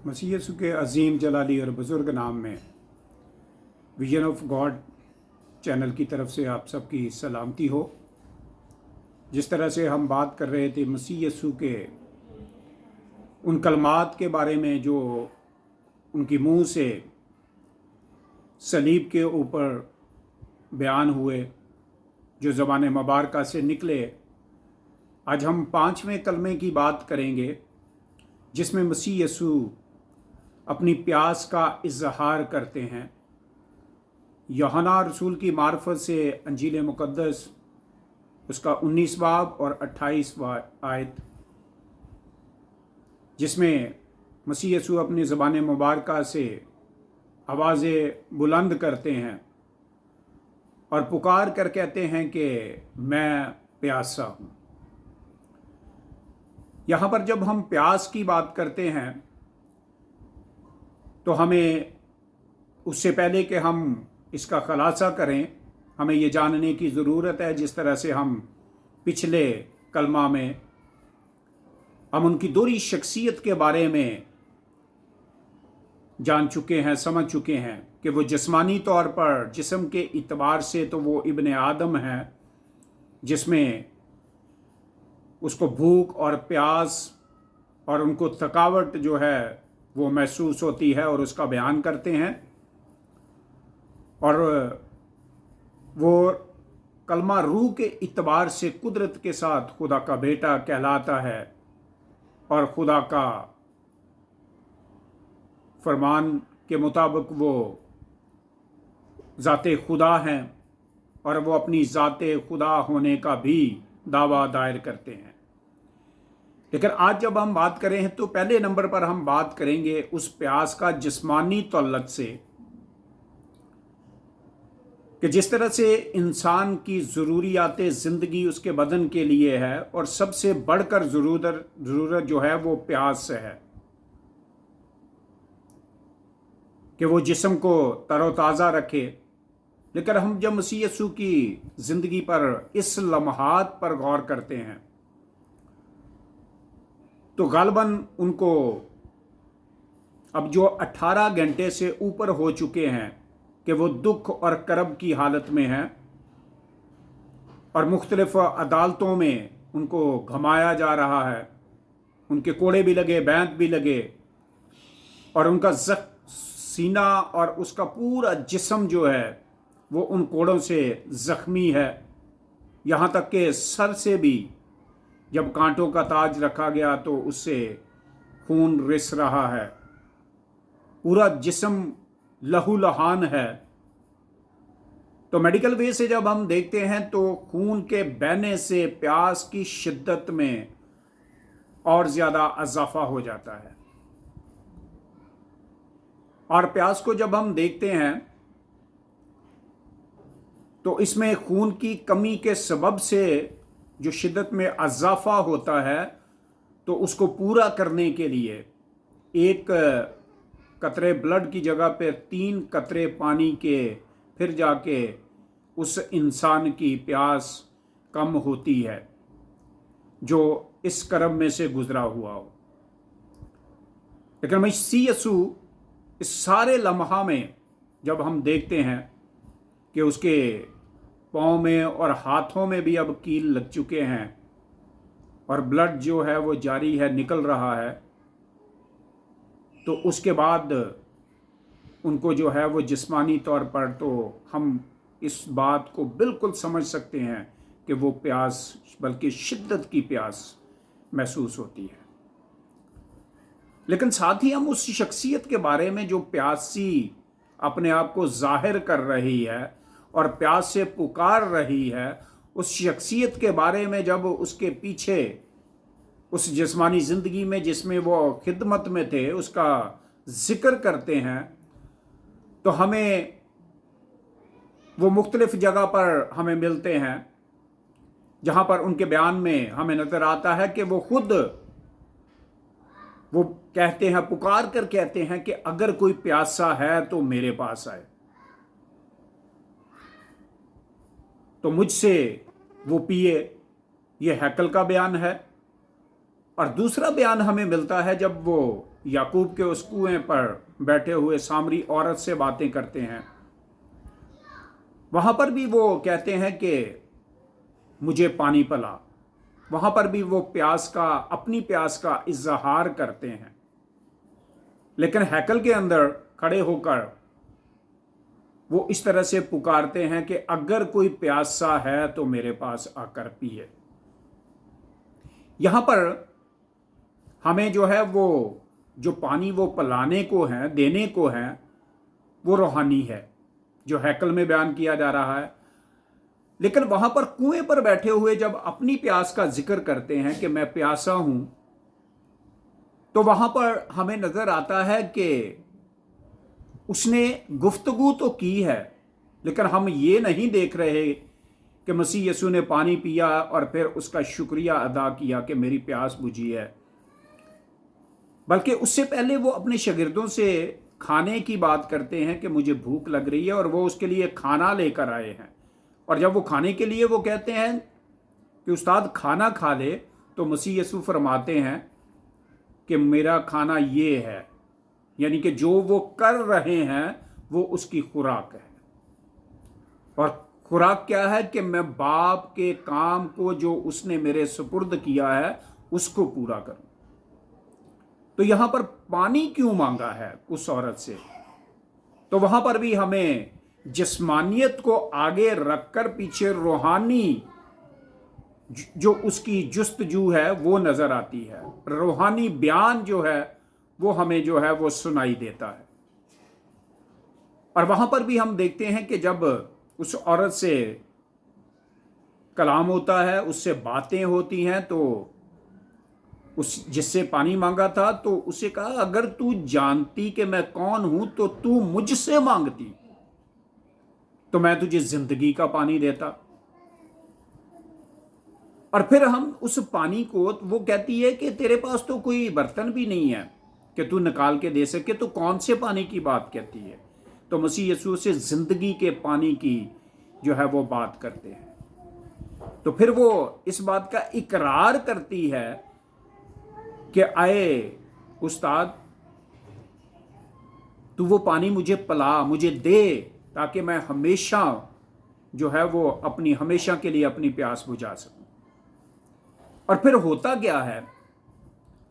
मसीह यीशु के अजीम जलाली और बुज़ुर्ग नाम में विजन ऑफ गॉड चैनल की तरफ से आप सबकी सलामती हो। जिस तरह से हम बात कर रहे थे मसीह यीशु के उन कलमात के बारे में जो उनकी मुंह से सलीब के ऊपर बयान हुए, जो ज़बान मुबारका से निकले, आज हम 5वें कलमे की बात करेंगे जिसमें मसीह यीशु अपनी प्यास का इजहार करते हैं। यूहन्ना रसूल की मार्फत से अंजील मुक़द्दस उसका 19 बाब और 28वां आयत, जिसमें मसीह यीशु अपनी ज़बान मुबारका से आवाज़ें बुलंद करते हैं और पुकार कर कहते हैं कि मैं प्यासा हूँ। यहाँ पर जब हम प्यास की बात करते हैं तो हमें उससे पहले कि हम इसका खुलासा करें, हमें ये जानने की ज़रूरत है, जिस तरह से हम पिछले कलमा में हम उनकी दोहरी शख्सियत के बारे में जान चुके हैं, समझ चुके हैं कि वो जिस्मानी तौर पर जिस्म के इतबार से तो वो इब्ने आदम है, जिसमें उसको भूख और प्यास और उनको थकावट जो है वो महसूस होती है और उसका बयान करते हैं। और वो कलमा रूह के इतबार से कुदरत के साथ खुदा का बेटा कहलाता है और खुदा का फरमान के मुताबिक वो ज़ाते खुदा हैं और वो अपनी ज़ाते खुदा होने का भी दावा दायर करते हैं। लेकिन आज जब हम बात करें तो पहले नंबर पर हम बात करेंगे उस प्यास का जिस्मानी तल्लक से, कि जिस तरह से इंसान की ज़रूरियात ज़िंदगी उसके बदन के लिए है और सबसे बढ़कर ज़रूरत जो है वो प्यास है, कि वो जिस्म को तरोताज़ा रखे। लेकिन हम जब मसीह यीशु की ज़िंदगी पर इस लम्हात पर गौर करते हैं तो गालबन उनको अब जो 18 घंटे से ऊपर हो चुके हैं कि वो दुख और करब की हालत में हैं और मुख्तलिफ अदालतों में उनको घमाया जा रहा है, उनके कोड़े भी लगे, बैंत भी लगे और उनका सीना और उसका पूरा जिस्म जो है वो उन कोड़ों से ज़ख्मी है। यहाँ तक कि सर से भी जब कांटों का ताज रखा गया तो उससे खून रिस रहा है, पूरा जिस्म लहूलुहान है। तो मेडिकल वे से जब हम देखते हैं तो खून के बहने से प्यास की शिद्दत में और ज़्यादा इजाफा हो जाता है। और प्यास को जब हम देखते हैं तो इसमें खून की कमी के सबब से जो शिद्दत में इजाफा होता है, तो उसको पूरा करने के लिए एक कतरे ब्लड की जगह पे 3 कतरे पानी के फिर जाके उस इंसान की प्यास कम होती है जो इस करब में से गुजरा हुआ हो। लेकिन मसीह यीशु इस सारे लम्हा में जब हम देखते हैं कि उसके पाँव में और हाथों में भी अब कील लग चुके हैं और ब्लड जो है वो जारी है, निकल रहा है, तो उसके बाद उनको जो है वो जिस्मानी तौर पर तो हम इस बात को बिल्कुल समझ सकते हैं कि वो प्यास, बल्कि शिद्दत की प्यास महसूस होती है। लेकिन साथ ही हम उस शख्सियत के बारे में जो प्यासी अपने आप को जाहिर कर रही है और प्यास से पुकार रही है, उस शख्सियत के बारे में जब उसके पीछे उस जिस्मानी ज़िंदगी में जिसमें वो खिदमत में थे उसका ज़िक्र करते हैं, तो हमें वो मुख्तलिफ़ जगह पर हमें मिलते हैं जहाँ पर उनके बयान में हमें नज़र आता है कि वो खुद वो कहते हैं, पुकार कर कहते हैं कि अगर कोई प्यासा है तो मेरे पास आए, तो मुझसे वो पिए। ये हैकल का बयान है। और दूसरा बयान हमें मिलता है जब वो याकूब के उस कुएं पर बैठे हुए सामरी औरत से बातें करते हैं, वहां पर भी वो कहते हैं कि मुझे पानी पिला। वहां पर भी वो अपनी प्यास का इजहार करते हैं। लेकिन हैकल के अंदर खड़े होकर वो इस तरह से पुकारते हैं कि अगर कोई प्यासा है तो मेरे पास आकर पिए। यहां पर हमें जो है वो जो पानी वो पिलाने को है, देने को है, वो रूहानी है जो हैकल में बयान किया जा रहा है। लेकिन वहां पर कुएं पर बैठे हुए जब अपनी प्यास का जिक्र करते हैं कि मैं प्यासा हूं, तो वहां पर हमें नजर आता है कि उसने गुफ्तगू तो की है, लेकिन हम ये नहीं देख रहे कि मसीह यीशु ने पानी पिया और फिर उसका शुक्रिया अदा किया कि मेरी प्यास बुझी है। बल्कि उससे पहले वो अपने शागिर्दों से खाने की बात करते हैं कि मुझे भूख लग रही है, और वो उसके लिए खाना लेकर आए हैं। और जब वो खाने के लिए वो कहते हैं कि उस्ताद खाना खा ले, तो मसीह यीशु फरमाते हैं कि मेरा खाना ये है, यानी कि जो वो कर रहे हैं वो उसकी खुराक है। और खुराक क्या है कि मैं बाप के काम को जो उसने मेरे सुपुर्द किया है उसको पूरा करूं। तो यहां पर पानी क्यों मांगा है उस औरत से? तो वहां पर भी हमें जिस्मानियत को आगे रखकर पीछे रूहानी जो उसकी जुस्तजू है वो नजर आती है। रूहानी बयान जो है वो हमें जो है वो सुनाई देता है। और वहां पर भी हम देखते हैं कि जब उस औरत से कलाम होता है, उससे बातें होती हैं, तो उस जिससे पानी मांगा था तो उसे कहा अगर तू जानती कि मैं कौन हूं तो तू मुझसे मांगती तो मैं तुझे जिंदगी का पानी देता। और फिर हम उस पानी को, वो कहती है कि तेरे पास तो कोई बर्तन भी नहीं है कि तू निकाल के दे सके, तो कौन से पानी की बात कहती है? तो मसीह यीशु से जिंदगी के पानी की जो है वो बात करते हैं। तो फिर वो इस बात का इकरार करती है कि आए उस्ताद, तू वो पानी मुझे पिला, मुझे दे, ताकि मैं हमेशा जो है वो अपनी हमेशा के लिए अपनी प्यास बुझा सकूं। और फिर होता क्या है,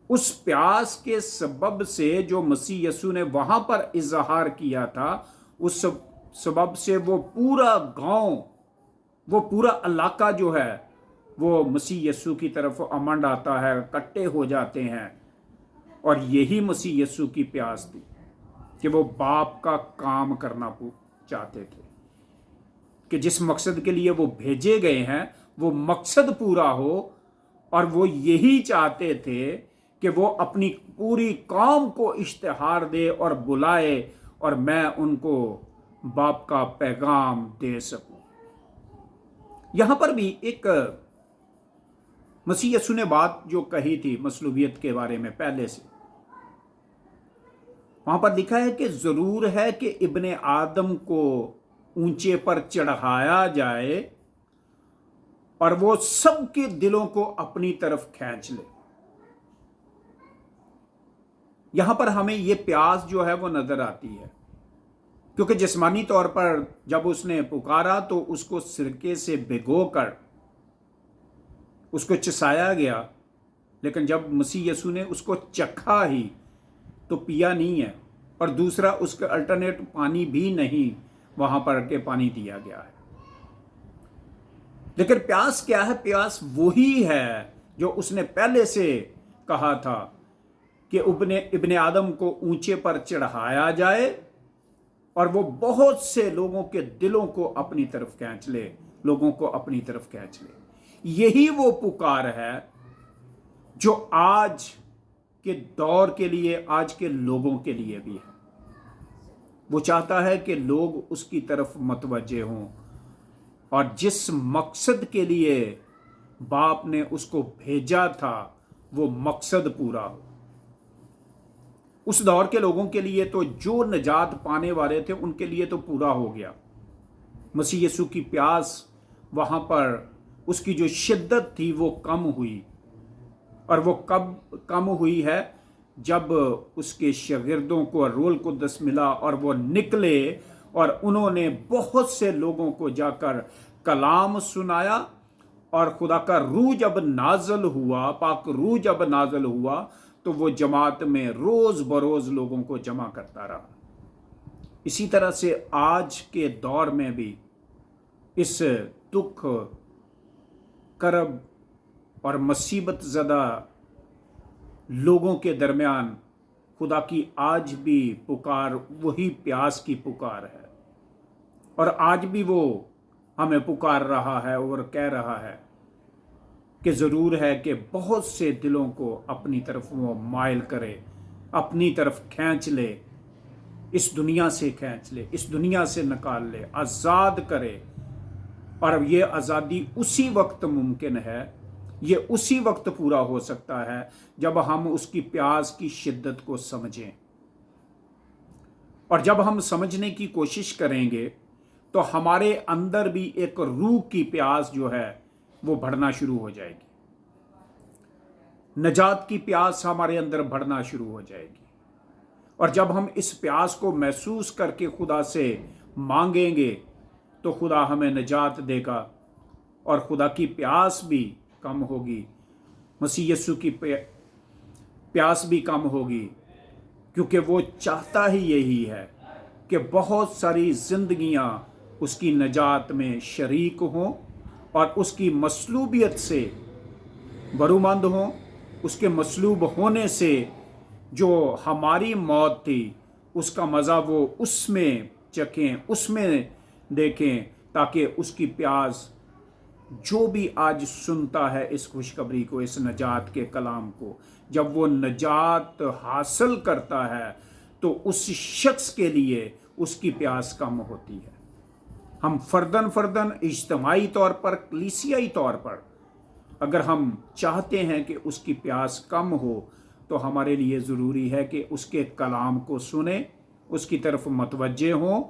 उस प्यास के सबब से जो मसीह यीशु ने वहां पर इजहार किया था, उस सबब से वो पूरा गांव, वो पूरा इलाका जो है वो मसीह यीशु की तरफ अमंड आता है, इकट्ठे हो जाते हैं। और यही मसीह यीशु की प्यास थी कि वो बाप का काम करना चाहते थे, कि जिस मकसद के लिए वो भेजे गए हैं वो मकसद पूरा हो। और वो यही चाहते थे कि वो अपनी पूरी कौम को इश्तिहार दे और बुलाए, और मैं उनको बाप का पैगाम दे सकूं। यहां पर भी एक मसीह यीशु ने बात जो कही थी मसलूबियत के बारे में पहले से, वहां पर लिखा है कि जरूर है कि इब्ने आदम को ऊंचे पर चढ़ाया जाए और वो सबके दिलों को अपनी तरफ खींच ले। यहां पर हमें ये प्यास जो है वो नजर आती है, क्योंकि जिस्मानी तौर पर जब उसने पुकारा तो उसको सिरके से भिगोकर उसको चसाया गया, लेकिन जब मसीह यीशु ने उसको चखा ही तो पिया नहीं है। और दूसरा, उसका अल्टरनेट पानी भी नहीं वहां पर के पानी दिया गया है। लेकिन प्यास क्या है? प्यास वही है जो उसने पहले से कहा था कि इब्ने आदम को ऊंचे पर चढ़ाया जाए और वो बहुत से लोगों के दिलों को अपनी तरफ खींच ले, लोगों को अपनी तरफ खींच ले। यही वो पुकार है जो आज के दौर के लिए, आज के लोगों के लिए भी है। वो चाहता है कि लोग उसकी तरफ मतवज्जे हों और जिस मकसद के लिए बाप ने उसको भेजा था वो मकसद पूरा हो। उस दौर के लोगों के लिए तो जो निजात पाने वाले थे उनके लिए तो पूरा हो गया। मसीह यीशु की प्यास वहां पर उसकी जो शिद्दत थी वो कम हुई, और वो कब कम हुई है جب اس کے شاگردوں کو روح القدس ملا اور وہ نکلے اور انہوں نے بہت سے لوگوں کو جا کر کلام سنایا، اور خدا کا روح جب نازل ہوا، پاک روح جب نازل ہوا، تو وہ جماعت میں روز بروز لوگوں کو جمع کرتا رہا۔ اسی طرح سے آج کے دور میں بھی اس دکھ، کرب اور مصیبت زدہ لوگوں کے درمیان خدا کی آج بھی پکار وہی پیاس کی پکار ہے، اور آج بھی وہ ہمیں پکار رہا ہے اور کہہ رہا ہے کہ ضرور ہے کہ بہت سے دلوں کو اپنی طرف وہ مائل کرے، اپنی طرف کھینچ لے، اس دنیا سے کھینچ لے، اس دنیا سے نکال لے، آزاد کرے۔ اور یہ آزادی اسی وقت ممکن ہے، یہ اسی وقت پورا ہو سکتا ہے جب ہم اس کی پیاس کی شدت کو سمجھیں، اور جب ہم سمجھنے کی کوشش کریں گے تو ہمارے اندر بھی ایک روح کی پیاس جو ہے وہ بڑھنا شروع ہو جائے گی، نجات کی پیاس ہمارے اندر بڑھنا شروع ہو جائے گی۔ اور جب ہم اس پیاس کو محسوس کر کے خدا سے مانگیں گے تو خدا ہمیں نجات دے گا، اور خدا کی پیاس بھی کم ہوگی، مسیح یسوع کی پیاس بھی کم ہوگی، کیونکہ وہ چاہتا ہی یہی ہے کہ بہت ساری زندگیاں اس کی نجات میں شریک ہوں اور اس کی مصلوبیت سے برومند ہوں، اس کے مصلوب ہونے سے جو ہماری موت تھی اس کا مزہ وہ اس میں چکھیں، اس میں دیکھیں، تاکہ اس کی پیاس جو بھی آج سنتا ہے اس خوشخبری کو، اس نجات کے کلام کو، جب وہ نجات حاصل کرتا ہے تو اس شخص کے لیے اس کی پیاس کم ہوتی ہے۔ ہم فردن اجتماعی طور پر، کلیسیائی طور پر اگر ہم چاہتے ہیں کہ اس کی پیاس کم ہو تو ہمارے لیے ضروری ہے کہ اس کے کلام کو سنیں، اس کی طرف متوجہ ہوں،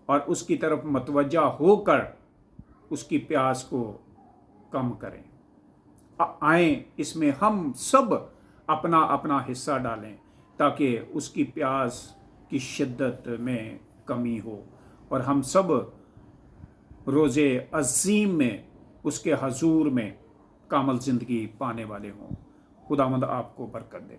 اور اس کی طرف متوجہ ہو کر اس کی پیاس کو کم کریں۔ آئیں اس میں ہم سب اپنا اپنا حصہ ڈالیں تاکہ اس کی پیاس کی شدت میں کمی ہو، اور ہم سب روز عظیم میں اس کے حضور میں کامل زندگی پانے والے ہوں۔ خداوند آپ کو برکت دے۔